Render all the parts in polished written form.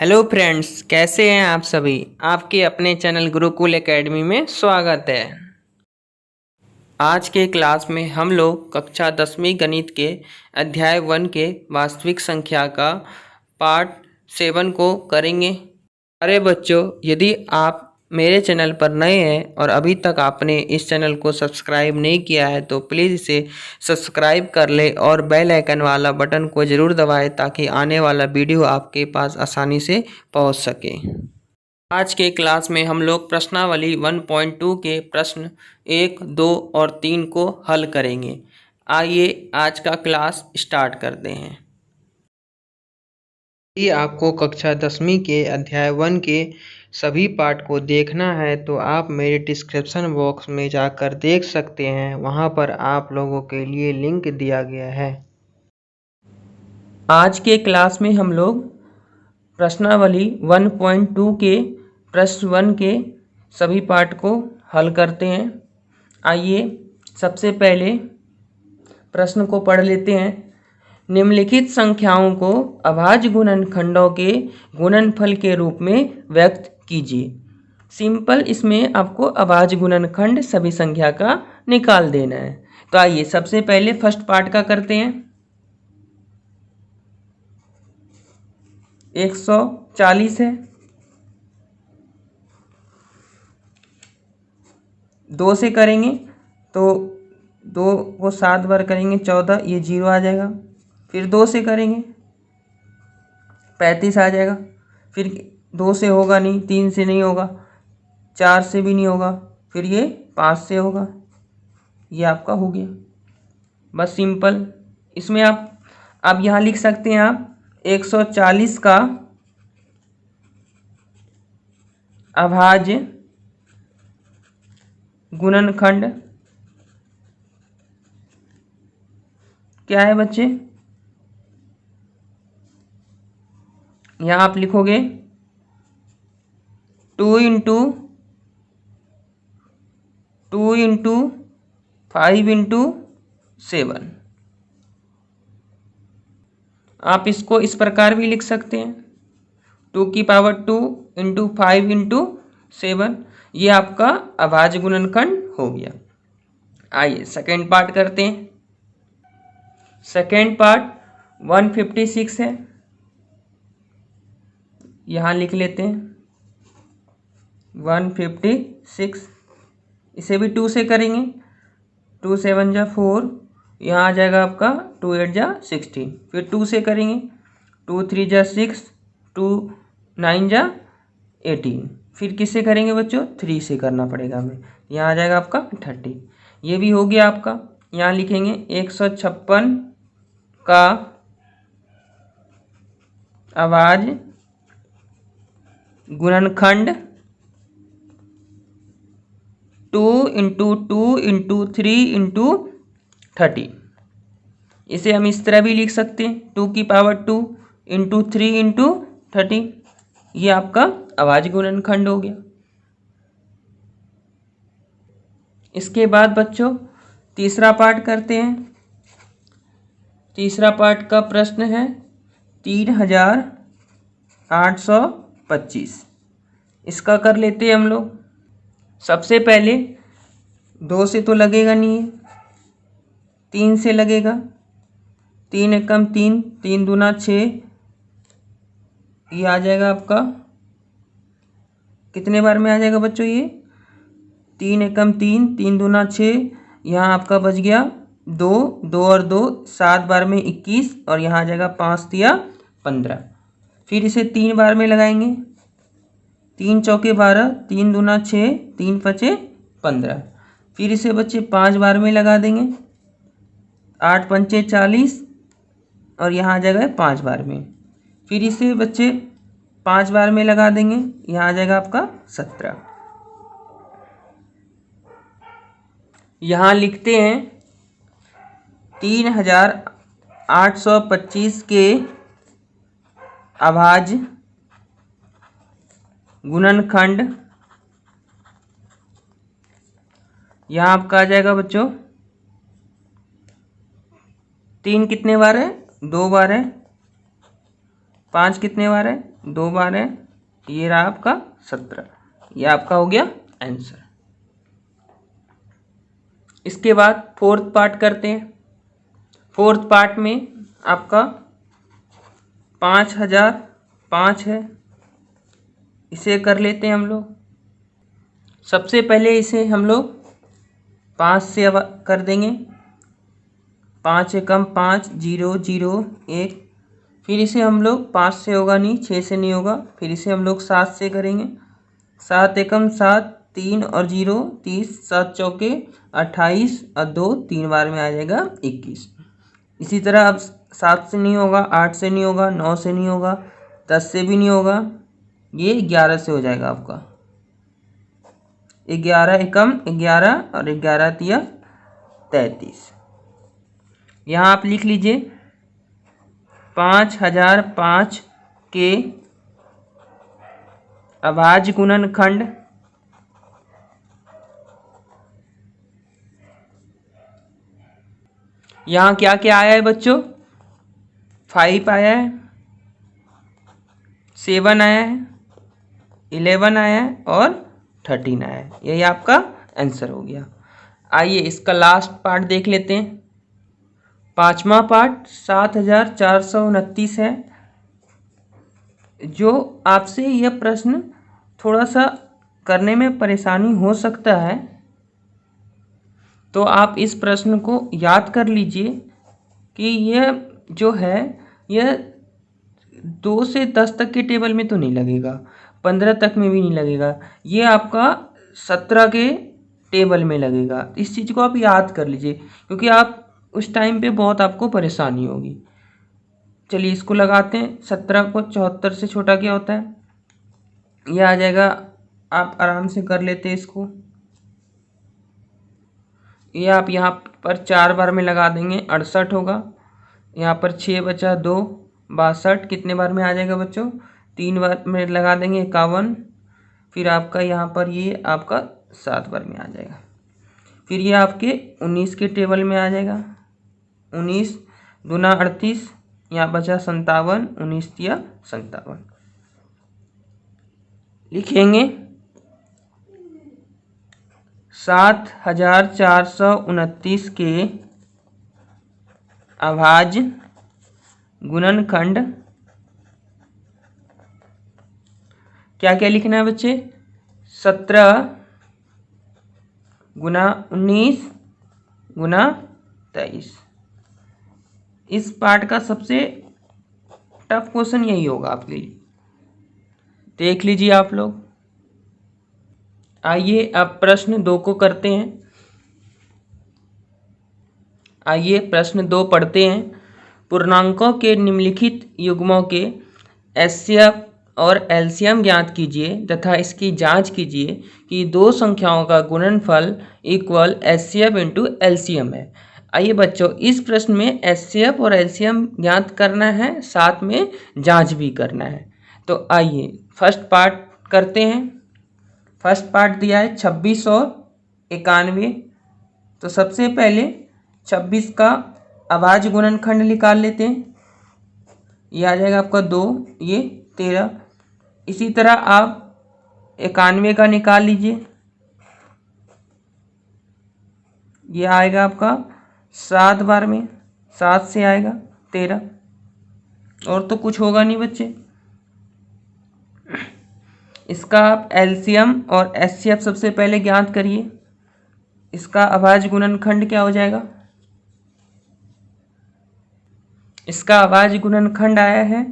Hello friends, कैसे हैं आप सभी। आपके अपने चैनल गुरुकुल एकेडमी में स्वागत है। आज के क्लास में हम लोग कक्षा 10वीं गणित के अध्याय 1 के वास्तविक संख्या का पार्ट 7 को करेंगे। अरे बच्चों, यदि आप मेरे चैनल पर नए हैं और अभी तक आपने इस चैनल को सब्सक्राइब नहीं किया है तो प्लीज़ इसे सब्सक्राइब कर ले और बेल आइकन वाला बटन को ज़रूर दबाएं ताकि आने वाला वीडियो आपके पास आसानी से पहुंच सके। आज के क्लास में हम लोग प्रश्नावली 1.2 के प्रश्न 1, 2 और 3 को हल करेंगे। आइए आज का क्लास स्टार्ट करते हैं। यदि आपको कक्षा 10वीं के अध्याय 1 के सभी पार्ट को देखना है तो आप मेरे डिस्क्रिप्शन बॉक्स में जाकर देख सकते हैं। वहां पर आप लोगों के लिए लिंक दिया गया है। आज के क्लास में हम लोग प्रश्नावली 1.2 के प्रश्न 1 के सभी पार्ट को हल करते हैं। आइए सबसे पहले प्रश्न को पढ़ लेते हैं। निम्नलिखित संख्याओं को अभाज्य गुणनखंडों के गुणनफल के रूप में व्यक्त कीजिए। सिंपल, इसमें आपको अभाज्य गुणनखंड सभी संख्या का निकाल देना है। तो आइए सबसे पहले फर्स्ट पार्ट का करते हैं। 140 है, 2 से करेंगे तो 2 को 7 बार करेंगे 14, ये 0 आ जाएगा। फिर 2 से करेंगे 35 आ जाएगा। फिर 2 से होगा नहीं, 3 से नहीं होगा, 4 से भी नहीं होगा, फिर ये 5 से होगा। ये आपका हो गया, बस सिंपल। इसमें आप यहाँ लिख सकते हैं आप 140 का अभाज्य गुणनखंड क्या है बच्चे। यहाँ आप लिखोगे 2 इंटू 5 इंटू 7। आप इसको इस प्रकार भी लिख सकते हैं 2 की पावर 2 इंटू 5 इंटू 7। ये आपका अभाज्य गुणनखंड हो गया। आइए सेकेंड पार्ट करते हैं। सेकेंड पार्ट 156 है, यहाँ लिख लेते हैं 156। इसे भी 2 से करेंगे, 2 7 जा 4, यहाँ आ जाएगा आपका 2 8 जा 16। फिर 2 से करेंगे 2 3 जा 6, 2 9 जा 18। फिर किससे करेंगे बच्चों, 3 से करना पड़ेगा हमें। यहाँ आ जाएगा आपका 30। ये भी हो गया आपका। यहाँ लिखेंगे 156 का अभाज्य गुणनखंड 2 इंटू 2 इंटू 3 इंटू 30। इसे हम इस तरह भी लिख सकते हैं 2 की पावर 2 इंटू 3 इंटू 30। ये आपका अभाज्य गुणनखंड हो गया। इसके बाद बच्चों तीसरा पार्ट करते हैं। तीसरा पार्ट का प्रश्न है 3825। इसका कर लेते हैं हम लोग। सबसे पहले 2 से तो लगेगा नहीं है, 3 से लगेगा। 3 एकम 3, 3 दूना 6। ये आ जाएगा आपका, कितने बार में आ जाएगा बच्चों ये, 3 एकम 3, 3 दूना 6। यहाँ आपका बच गया 2, 2 और 2 7 बार में 21, और यहाँ आ जाएगा 5 तिया 15। फिर इसे 3 बार में लगाएंगे, 3 चौके 12, 3 दूना 6, 3 पचे 15। फिर इसे बच्चे 5 बार में लगा देंगे, 8 पंचे 40, और यहाँ आ जाएगा 5 बार में। फिर इसे बच्चे 5 बार में लगा देंगे, यहाँ आ जाएगा आपका 17। यहाँ लिखते हैं 3825 के अभाज्य गुणनखंड, यहाँ आपका आ जाएगा बच्चों 3 कितने बार है, 2 बार है। 5 कितने बार है, 2 12, ये रहा आपका 17। ये आपका हो गया आंसर। इसके बाद फोर्थ पार्ट करते हैं। फोर्थ पार्ट में आपका 5005 है, इसे कर लेते हैं हम लोग। सबसे पहले इसे हम लोग 5 से अब कर देंगे। 5 एकम 5, 0 0 1। फिर इसे हम लोग 5 से होगा नहीं, 6 से नहीं होगा। फिर इसे हम लोग 7 से करेंगे। 7 एकम 7, 3 और 0 30, 7 चौके 28 और 2 3 बार में आ जाएगा 21। इसी तरह अब 7 से नहीं होगा, 8 से नहीं होगा, 9 से नहीं होगा, 10 से भी नहीं होगा, ये 11 से हो जाएगा आपका। 11 एकम 11 और 11 तिया 33। यहाँ आप लिख लीजिए 5005 के अभाज्य गुणनखंड यहाँ क्या क्या आया है बच्चों? 5 आया है, 7 आया है, 11 आया है और 13 आया है। यही आपका आंसर हो गया। आइए इसका लास्ट पार्ट देख लेते हैं। 5वां पार्ट 7429 है। जो आपसे यह प्रश्न थोड़ा सा करने में परेशानी हो सकता है, तो आप इस प्रश्न को याद कर लीजिए कि यह जो है यह 2 से 10 तक के टेबल में तो नहीं लगेगा, 15 तक में भी नहीं लगेगा, ये आपका 17 के टेबल में लगेगा। इस चीज़ को आप याद कर लीजिए, क्योंकि आप उस टाइम पे बहुत आपको परेशानी होगी। चलिए इसको लगाते हैं। 17 को 74 से छोटा क्या होता है? ये आ जाएगा, आप आराम से कर लेते हैं इसको। ये आप यहाँ पर 4 बार में लगा देंगे, 68 होगा। यहाँ पर 6 बचा 2, 62। कितने बार में आ जाएगा बच्चों? 3 बार में लगा देंगे, 51। फिर आपका यहाँ पर ये आपका 7 बार में आ जाएगा। फिर ये आपके 19 के टेबल में आ जाएगा। 19 दूना 38, यहाँ बचा 57, 19 तिया 57। लिखेंगे 7429 के अभाज्य गुणनखंड क्या क्या लिखना है बच्चे? 17 गुना 19 गुना 23। इस पार्ट का सबसे टफ क्वेश्चन यही होगा आपके लिए, देख लीजिए आप लोग। आइए अब प्रश्न 2 को करते हैं। आइए प्रश्न 2 पढ़ते हैं। पूर्णांकों के निम्नलिखित युग्मों के एचसीएफ और एलसीएम ज्ञात कीजिए तथा इसकी जांच कीजिए कि दो संख्याओं का गुणनफल इक्वल एचसीएफ इंटू एलसीएम है। आइए बच्चों, इस प्रश्न में एचसीएफ और एलसीएम ज्ञात करना है, साथ में जांच भी करना है। तो आइए फर्स्ट पार्ट करते हैं। फर्स्ट पार्ट दिया है 26 और 91। तो सबसे पहले 26 का अभाज्य गुणनखंड निकाल लेते हैं। ये आ जाएगा आपका 2, ये 13। इसी तरह आप 91 का निकाल लीजिए। ये आएगा आपका 7 बार में, 7 से आएगा 13। और तो कुछ होगा नहीं बच्चे। इसका आप एलसीएम और एचसीएफ सबसे पहले ज्ञात करिए। इसका अभाज्य गुणनखंड क्या हो जाएगा? इसका अभाज्य गुणनखंड आया है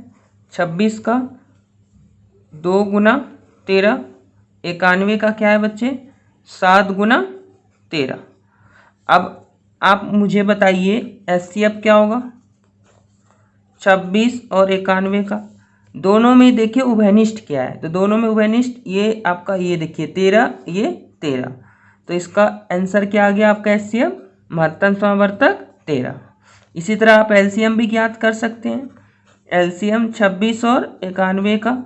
26 का 2 गुना 13। 91 का क्या है बच्चे? 7 गुना 13। अब आप मुझे बताइए एचसीएफ क्या होगा? 26 और 91 का दोनों में देखिए उभयनिष्ठ क्या है। तो दोनों में उभयनिष्ठ ये आपका, ये देखिए 13, ये 13। तो इसका आंसर क्या आ गया आपका? एचसीएफ महत्तम समावर्तक 13। इसी तरह आप एलसीएम भी ज्ञात कर सकते हैं। एलसीएम 26 और 91 का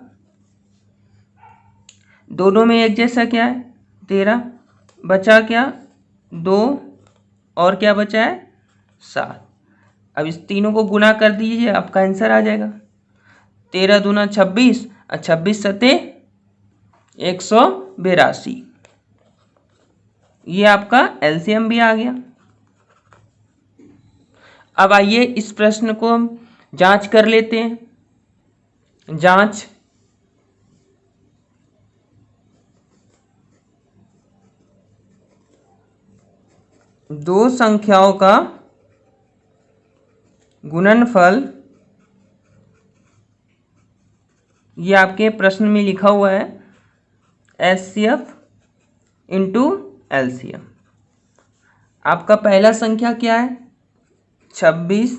दोनों में एक जैसा क्या है? 13। बचा क्या? 2 और क्या बचा है? 7। अब इस तीनों को गुना कर दीजिए, आपका आंसर आ जाएगा। 13 दूना 26 26 सते 182। ये आपका एलसीएम भी आ गया। अब आइए इस प्रश्न को हम जांच कर लेते हैं। जांच, दो संख्याओं का गुणनफल, ये आपके प्रश्न में लिखा हुआ है एचसीएफ इंटू एलसीएम। आपका पहला संख्या क्या है 26,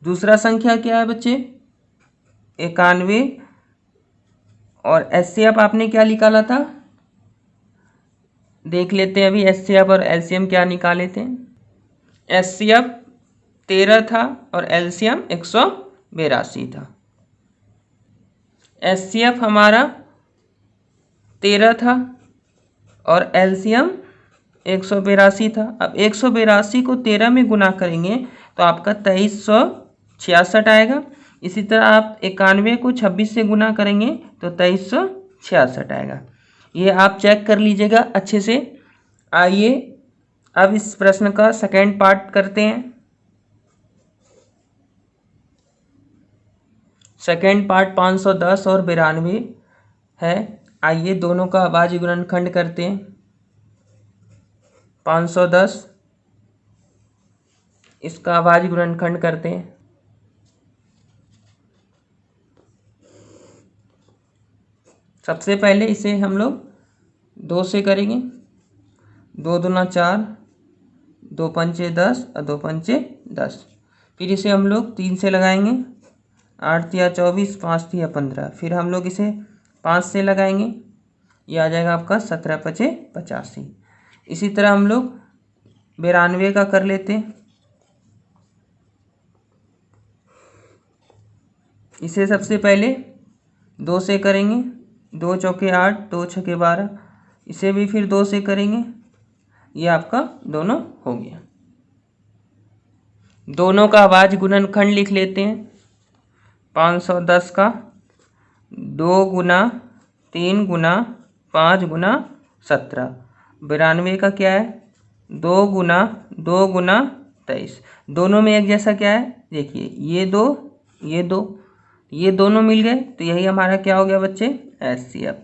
दूसरा संख्या क्या है बच्चे 91, और एचसीएफ आपने क्या निकाला था, देख लेते हैं अभी एचसीएफ और एलसीएम क्या निकाले थे। एचसीएफ 13 था और एलसीएम 182 था। एचसीएफ हमारा 13 था और एलसीएम 182 था। अब 182 को 13 में गुना करेंगे तो आपका 2366 आएगा। इसी तरह आप 91 को 26 से गुना करेंगे तो 2366 आएगा। ये आप चेक कर लीजिएगा अच्छे से। आइए अब इस प्रश्न का सेकेंड पार्ट करते हैं। सेकेंड पार्ट 510 और 92 है। आइए दोनों का अभाज्य गुणनखंड करते हैं। 510 इसका अभाज्य गुणनखंड करते हैं। सबसे पहले इसे हम लोग 2 से करेंगे। 2 दूना 4, 2 पंचे 10 और 2 पंचे 10। फिर इसे हम लोग 3 से लगाएंगे। 8 तिया 24, 5 तिया 15। फिर हम लोग इसे 5 से लगाएंगे, ये आ जाएगा आपका 17 पचे 85। इसी तरह हम लोग 92 का कर लेते हैं। इसे सबसे पहले 2 से करेंगे। 2 चौके 8, 2 छके 12। इसे भी फिर 2 से करेंगे। ये आपका दोनों हो गया। दोनों का अभाज्य गुणनखंड लिख लेते हैं। 510 का 2 गुना 3 गुना 5 गुना 17। 92 का क्या है 2 गुना 23। दोनों में एक जैसा क्या है देखिए, ये दो ये दोनों मिल गए तो यही हमारा क्या हो गया बच्चे एचसीएफ।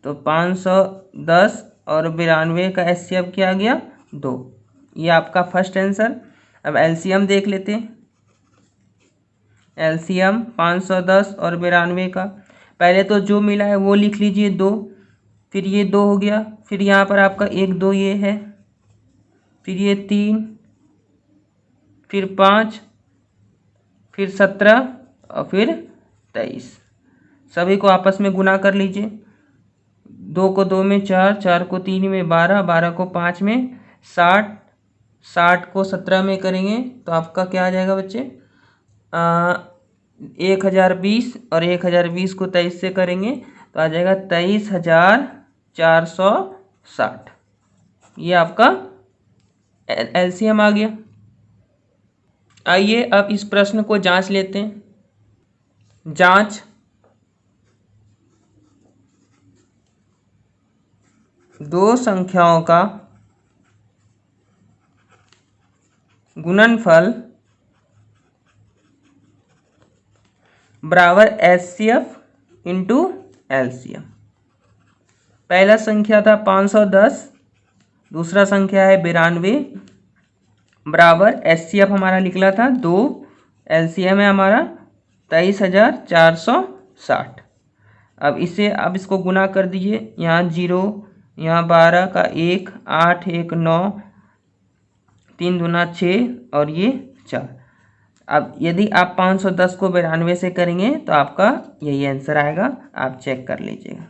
तो 510 और 92 का एचसीएफ क्या आ गया 2। ये आपका फर्स्ट आंसर। अब एलसीएम देख लेते हैं। एलसीएम 510 और 92 का, पहले तो जो मिला है वो लिख लीजिए 2, फिर ये 2 हो गया, फिर यहाँ पर आपका 1 2 ये है, फिर ये 3, फिर 5, फिर 17 और फिर 23। सभी को आपस में गुना कर लीजिए। 2 को 2 में 4, 4 को 3 में 12, 12 को 5 में 60, 60 को 17 में करेंगे तो आपका क्या आ जाएगा बच्चे 1020, और 1020 को 23 से करेंगे तो आ जाएगा 23,460। ये आपका एलसीएम आ गया। आइए अब इस प्रश्न को जांच लेते हैं। जांच, दो संख्याओं का गुणनफल बराबर एचसीएफ इंटू एलसीएम। पहला संख्या था 510, दूसरा संख्या है 92, बराबर एचसीएफ हमारा निकला था 2, एलसीएम है हमारा 23,460। अब इसको गुना कर दीजिए। यहाँ 0, यहाँ 12 का 1, 8 1 9, 3 दूना 6 और ये 4। अब यदि आप 510 को 92 से करेंगे तो आपका यही आंसर आएगा, आप चेक कर लीजिएगा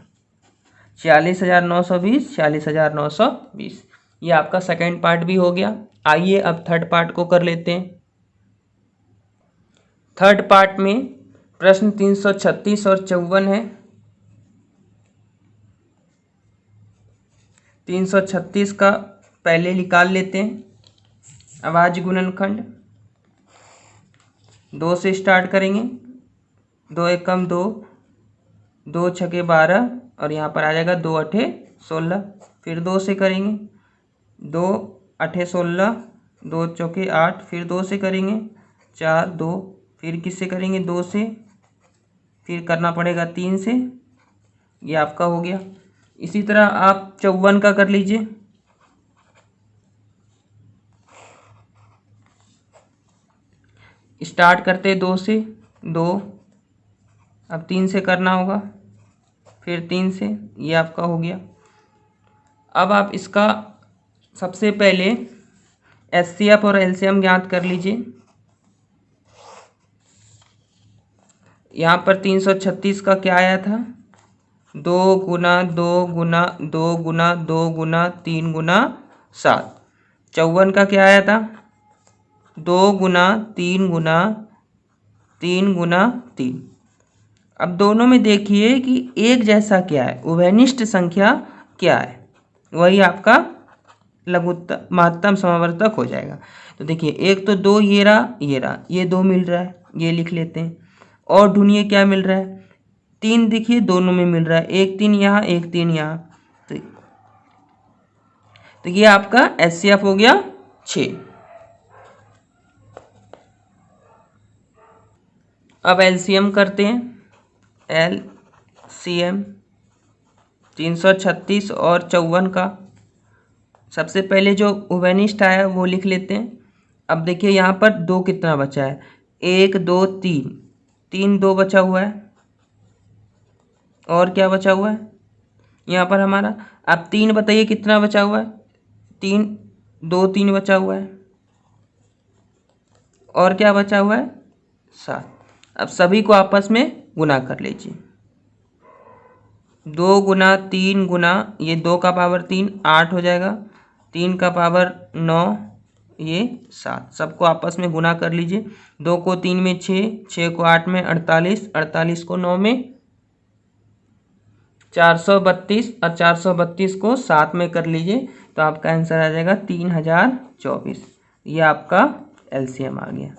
46,920, 46,920। ये आपका सेकेंड पार्ट भी हो गया। आइए अब थर्ड पार्ट को कर लेते हैं। थर्ड पार्ट में प्रश्न 336 और 54 है। 336 का पहले निकाल लेते हैं अभाज्य गुणनखंड। 2 से स्टार्ट करेंगे। 2 एकम 2, दो छके 12 और यहाँ पर आ जाएगा 2 अठे 16। फिर 2 से करेंगे, 2 अठे 16, 2 चौके 8, फिर 2 से करेंगे 4 2, फिर किससे करेंगे 2 से, फिर करना पड़ेगा 3 से। ये आपका हो गया। इसी तरह आप 54 का कर लीजिए। स्टार्ट करते 2 से, 2, अब 3 से करना होगा, फिर 3 से। ये आपका हो गया। अब आप इसका सबसे पहले एचसीएफ और एलसीएम ज्ञात कर लीजिए। यहाँ पर 336 का क्या आया था, 2 गुना 2 गुना 2 गुना 2 गुना 3 गुना 7। 54 का क्या आया था, 2 गुना 3 गुना 3 गुना 3। अब दोनों में देखिए कि एक जैसा क्या है, उभयनिष्ठ संख्या क्या है, वही आपका लघुत्तम महत्तम समावर्तक हो जाएगा। तो देखिए एक तो 2 ये रहा, ये 2 मिल रहा है, ये लिख लेते हैं। और ढूंढिए क्या मिल रहा है, 3 देखिए दोनों में मिल रहा है, एक 3 यहाँ एक 3 यहाँ। तो ये आपका एचसीएफ हो गया 6। अब एलसीएम करते हैं। एलसीएम 336 और 54 का सबसे पहले जो उभयनिष्ठ आया वो लिख लेते हैं। अब देखिए यहाँ पर 2 कितना बचा है, 1 2 3, 3 2 बचा हुआ है। और क्या बचा हुआ है यहाँ पर हमारा, अब 3 बताइए कितना बचा हुआ है, 3 2 3 बचा हुआ है। और क्या बचा हुआ है 7। अब सभी को आपस में गुना कर लीजिए। 2 गुना 3 गुना, ये 2 का पावर 3 8 हो जाएगा, 3 का पावर 9, ये 7। सबको आपस में गुना कर लीजिए। 2 को 3 में 6, 6 को 8 में 48, 48 को 9 में 432 और 432 को 7 में कर लीजिए। तो आपका आंसर आ जाएगा 3024। ये आपका एलसीएम आ गया।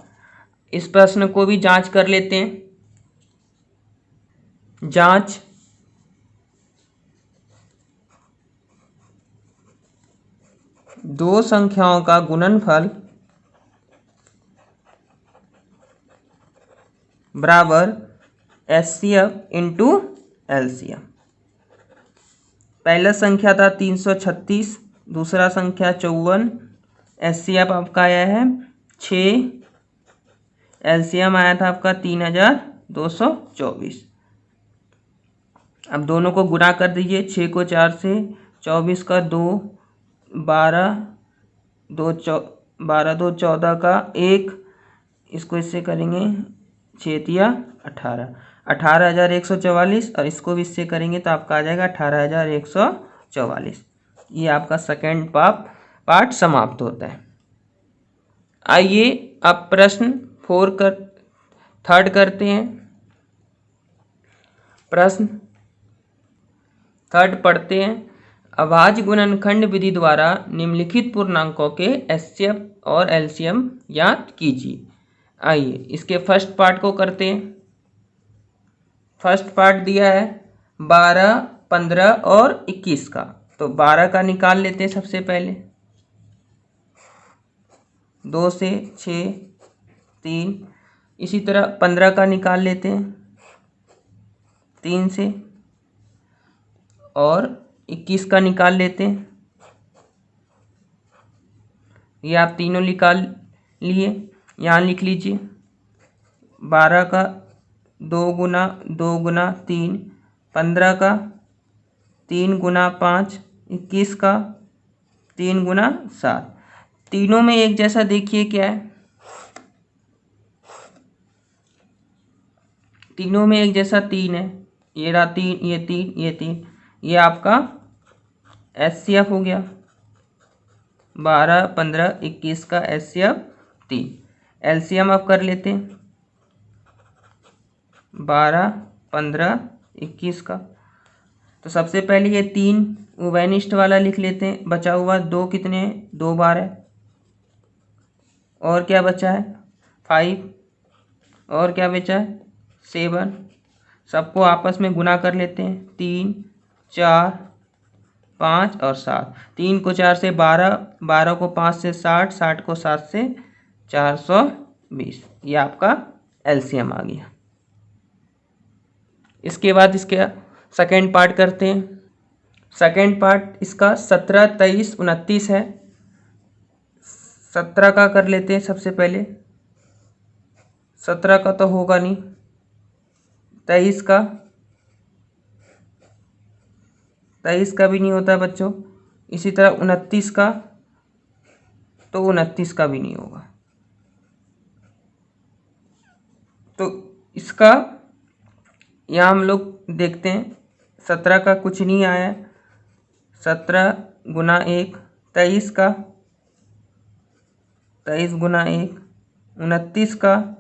इस प्रश्न को भी जांच कर लेते हैं। जांच, दो संख्याओं का गुणनफल बराबर एचसीएफ इंटू एलसीएम। पहला संख्या था 336, दूसरा संख्या 54। एचसीएफ आपका आया है 6, एलसीएम आया था आपका 3224। अब दोनों को गुणा कर दीजिए। 6 को 4 से, 24 का 2, 12 2 14 का 1, इसको इससे करेंगे 6 तिया 18, 18,144। और इसको भी इससे करेंगे तो आपका आ जाएगा 18,144। ये आपका सेकेंड पार्ट समाप्त होता है। आइए अब प्रश्न 3 करते हैं। प्रश्न 3 पढ़ते हैं। अभाज्य गुणनखंड विधि द्वारा निम्नलिखित पूर्णांकों के एचसीएफ और एलसीएम ज्ञात कीजिए। आइए इसके फर्स्ट पार्ट को करते हैं। फर्स्ट पार्ट दिया है 12, 15 और 21 का। तो 12 का निकाल लेते हैं सबसे पहले। 2 से 6 3। इसी तरह 15 का निकाल लेते हैं 3 से। और 21 का निकाल लेते हैं। ये आप तीनों निकाल लिए, यहाँ लिख लीजिए। 12 का 2 गुना 2 गुना 3, 15 का 3 गुना 5, 21 का 3 गुना 7। तीनों में एक जैसा देखिए क्या है, तीनों में एक जैसा 3 है। ये रहा 3, ये 3, ये 3। ये आपका एचसीएफ हो गया। 12, 15, 21 का एचसीएफ 3। एलसीएम आप कर लेते हैं 12, 15, 21 का। तो सबसे पहले ये 3 उभयनिष्ठ वाला लिख लेते हैं। बचा हुआ 2 कितने हैं, 2 बार है। और क्या बचा है 5। और क्या बचा है 7। सबको आपस में गुना कर लेते हैं। 3, 4, 5 और 7। 3 को 4 से 12, 12 को 5 से 60, 60 को 7 से 420। ये आपका एलसीएम आ गया। इसके बाद इसके सेकेंड पार्ट करते हैं। सेकेंड पार्ट इसका 17, 23, 29 है। 17 का कर लेते हैं सबसे पहले। 17 का तो होगा नहीं। 23 का, 23 का भी नहीं होता बच्चों। इसी तरह 29 का, तो 29 का भी नहीं होगा। तो इसका यहाँ हम लोग देखते हैं। 17 का कुछ नहीं आया। 17 गुना 1, 23 का, 23 गुना 1, 29 का,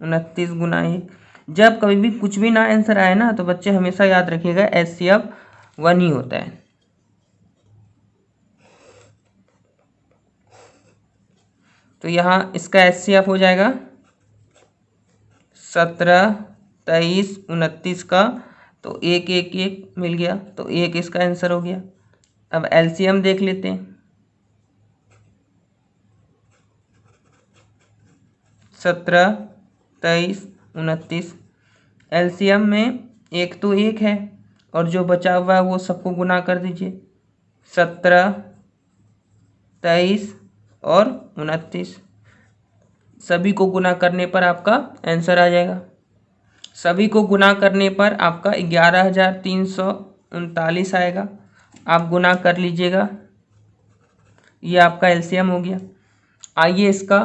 29 गुना 1। जब कभी भी कुछ भी ना आंसर आए ना, तो बच्चे हमेशा याद रखिएगा एचसीएफ 1 ही होता है। तो यहाँ इसका एचसीएफ हो जाएगा 17, 23, 29 का, तो 1, 1, 1 मिल गया, तो 1 इसका आंसर हो गया। अब एलसीएम देख लेते हैं। 17, 23, 29। एलसीएम में 1 तो 1 है, और जो बचा हुआ है वो सबको गुना कर दीजिए। 17, 23 और 29, सभी को गुना करने पर आपका आंसर आ जाएगा। सभी को गुना करने पर आपका 11,339 आएगा। आप गुना कर लीजिएगा। ये आपका एलसीएम हो गया। आइए इसका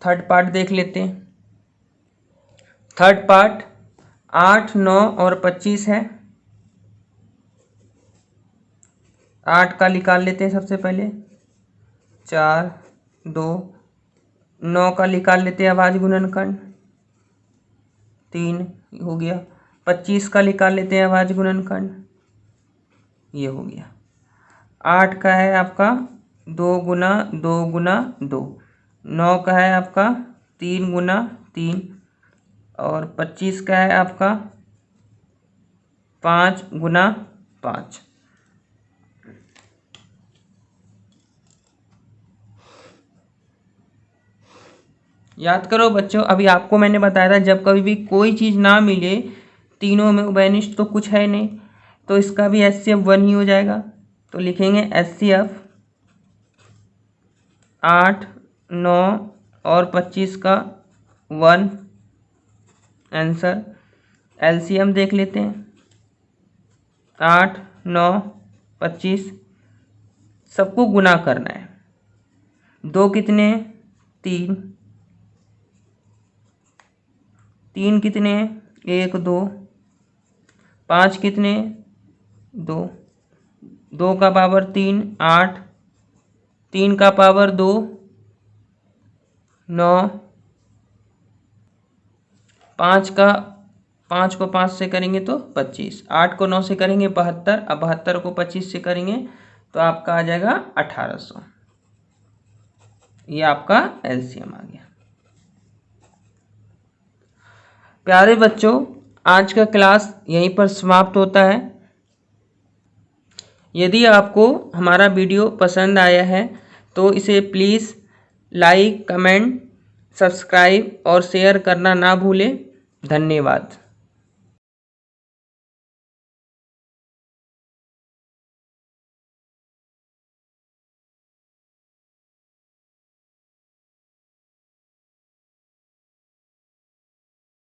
थर्ड पार्ट देख लेते हैं। थर्ड पार्ट 8, 9 और 25 है। 8 का निकाल लेते हैं सबसे पहले। 4, 2, 9 का निकाल लेते हैं अभाज्य गुणनखंड। 3 हो गया। 25 का निकाल लेते हैं अभाज्य गुणनखंड। ये हो गया। 8 का है आपका 2 गुना 2 गुना 2। 9 का है आपका 3 गुना 3। और 25 का है आपका 5 गुना 5। याद करो बच्चों, अभी आपको मैंने बताया था जब कभी भी कोई चीज़ ना मिले तीनों में उभयनिष्ठ तो कुछ है नहीं, तो इसका भी एचसीएफ 1 ही हो जाएगा। तो लिखेंगे एचसीएफ 8, 9 और 25 का 1 आंसर। एलसीएम देख लेते हैं। 8, 9, 25 सबको गुना करना है। 2 कितने हैं? 3। 3 कितने हैं? 1, 2। 5 कितने हैं? 2। 2 का पावर 3, 8। 3 का पावर 2, 9। 5 को 5 से करेंगे तो 25। 8 को 9 से करेंगे 72। अब 72 को 25 से करेंगे तो आपका आ जाएगा 1800। ये आपका एलसीएम आ गया। प्यारे बच्चों, आज का क्लास यहीं पर समाप्त होता है। यदि आपको हमारा वीडियो पसंद आया है तो इसे प्लीज़ लाइक, कमेंट, सब्सक्राइब और शेयर करना ना भूलें। धन्यवाद।